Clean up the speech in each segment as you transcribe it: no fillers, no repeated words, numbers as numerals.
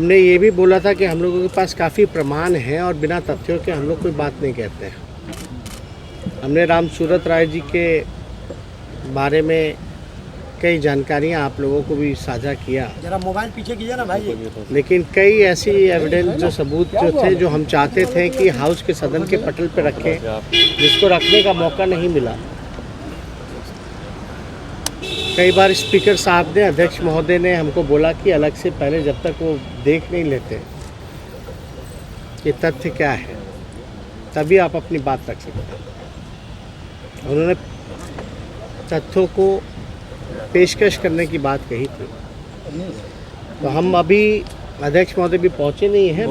हमने ये भी बोला था कि हम लोगों के पास काफ़ी प्रमाण हैं और बिना तथ्यों के हम लोग कोई बात नहीं कहते हैं। हमने राम सूरत राय जी के बारे में कई जानकारियां आप लोगों को भी साझा किया। जरा मोबाइल पीछे कीजिए ना भाई। लेकिन कई ऐसी एविडेंस जो सबूत जो थे जो हम चाहते थे कि हाउस के सदन के पटल पर रखें, जिसको रखने का मौका नहीं मिला। कई बार स्पीकर साहब ने, अध्यक्ष महोदय ने हमको बोला कि अलग से पहले जब तक वो देख नहीं लेते कि तथ्य क्या है तभी आप अपनी बात रख सकते हैं। उन्होंने तथ्यों को पेशकश करने की बात कही थी। तो हम अभी, अध्यक्ष महोदय भी पहुंचे नहीं हैं,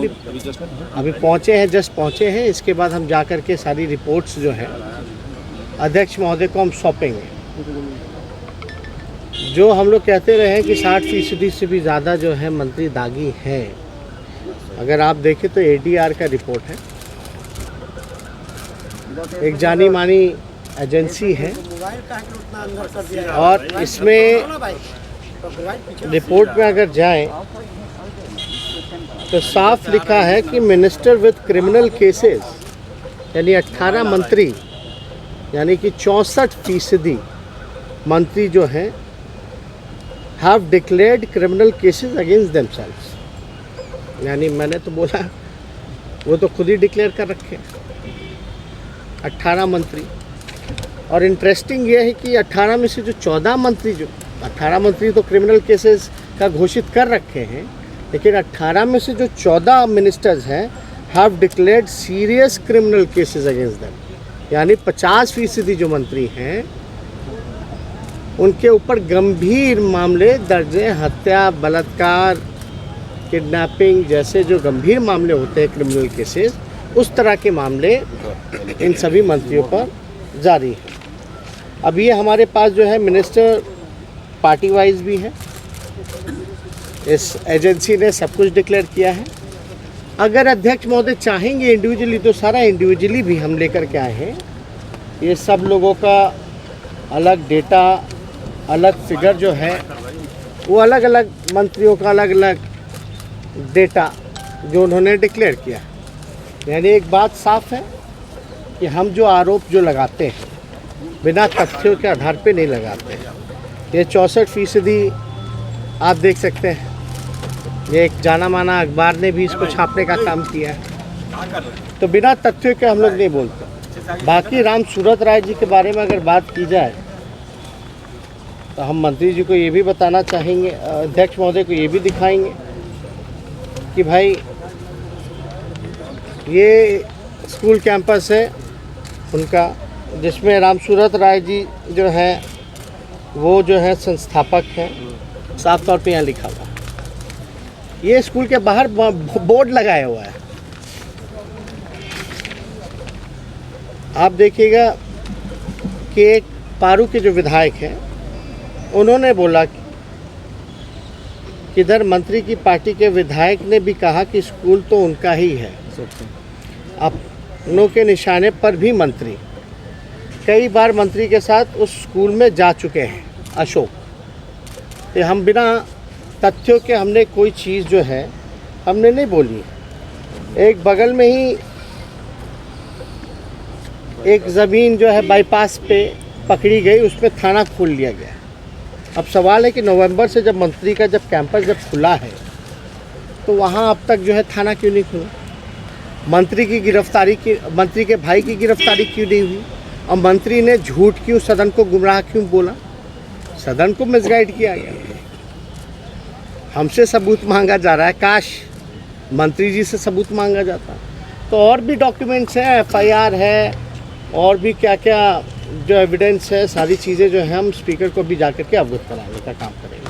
अभी पहुंचे हैं, जस्ट पहुंचे हैं। इसके बाद हम जा कर के सारी रिपोर्ट्स जो हैं अध्यक्ष महोदय को हम सौंपेंगे। जो हम लोग कहते रहे हैं कि 60% से भी ज़्यादा जो है मंत्री दागी हैं, अगर आप देखें तो ADR का रिपोर्ट है, एक जानी मानी एजेंसी है, और इसमें रिपोर्ट में अगर जाएं तो साफ लिखा है कि मिनिस्टर विद क्रिमिनल केसेस, यानी 18 मंत्री, यानी कि 64% मंत्री जो हैं have declared criminal cases against themselves। यानी मैंने तो बोला वो तो खुद ही डिक्लेयर कर रखे 18 मंत्री। और इंटरेस्टिंग ये है कि 18 में से जो 14 मंत्री, जो 18 मंत्री तो क्रिमिनल केसेस का घोषित कर रखे हैं, लेकिन 18 में से जो 14 मिनिस्टर्स हैं have declared serious criminal cases against them. यानी 50% जो मंत्री हैं उनके ऊपर गंभीर मामले दर्ज हैं। हत्या, बलात्कार, किडनैपिंग जैसे जो गंभीर मामले होते हैं, क्रिमिनल केसेस, उस तरह के मामले इन सभी मंत्रियों पर जारी हैं। अब ये हमारे पास जो है मिनिस्टर पार्टी वाइज भी है, इस एजेंसी ने सब कुछ डिक्लेयर किया है। अगर अध्यक्ष महोदय चाहेंगे इंडिविजुअली तो सारा इंडिविजुअली भी हम लेकर के आए हैं। ये सब लोगों का अलग डेटा, अलग फिगर जो है वो अलग अलग मंत्रियों का अलग अलग डेटा जो उन्होंने डिक्लेयर किया। यानी एक बात साफ है कि हम जो आरोप जो लगाते हैं बिना तथ्यों के आधार पे नहीं लगाते हैं। ये 64% आप देख सकते हैं, ये एक जाना माना अखबार ने भी इसको छापने का काम किया है। तो बिना तथ्यों के हम लोग नहीं बोलते। बाकी राम सूरत राय जी के बारे में अगर बात की जाए तो हम मंत्री जी को ये भी बताना चाहेंगे, अध्यक्ष महोदय को ये भी दिखाएंगे कि भाई ये स्कूल कैंपस है उनका, जिसमें राम सूरत राय जी जो है वो जो है संस्थापक हैं। साफ तौर पे यहाँ लिखा हुआ है। ये स्कूल के बाहर बोर्ड लगाया हुआ है, आप देखिएगा कि एक पारू के जो विधायक हैं उन्होंने बोला कि इधर मंत्री की पार्टी के विधायक ने भी कहा कि स्कूल तो उनका ही है। अपनों के निशाने पर भी मंत्री कई बार मंत्री के साथ उस स्कूल में जा चुके हैं अशोक। तो हम बिना तथ्यों के हमने कोई चीज़ जो है हमने नहीं बोली। एक बगल में ही एक ज़मीन जो है बाईपास पे पकड़ी गई, उसमें थाना खोल लिया गया। अब सवाल है कि नवंबर से जब मंत्री का कैंपस जब खुला है तो वहाँ अब तक जो है थाना क्यों नहीं खुला? मंत्री की गिरफ्तारी की, मंत्री के भाई की गिरफ्तारी क्यों नहीं हुई? और मंत्री ने झूठ क्यों, सदन को गुमराह क्यों बोला? सदन को मिसगाइड किया गया। हमसे सबूत मांगा जा रहा है, काश मंत्री जी से सबूत मांगा जाता। तो और भी डॉक्यूमेंट्स हैं, FIR है, और भी क्या क्या जो एविडेंस है, सारी चीज़ें जो है हम स्पीकर को भी जाकर के अवगत कराने का काम करेंगे।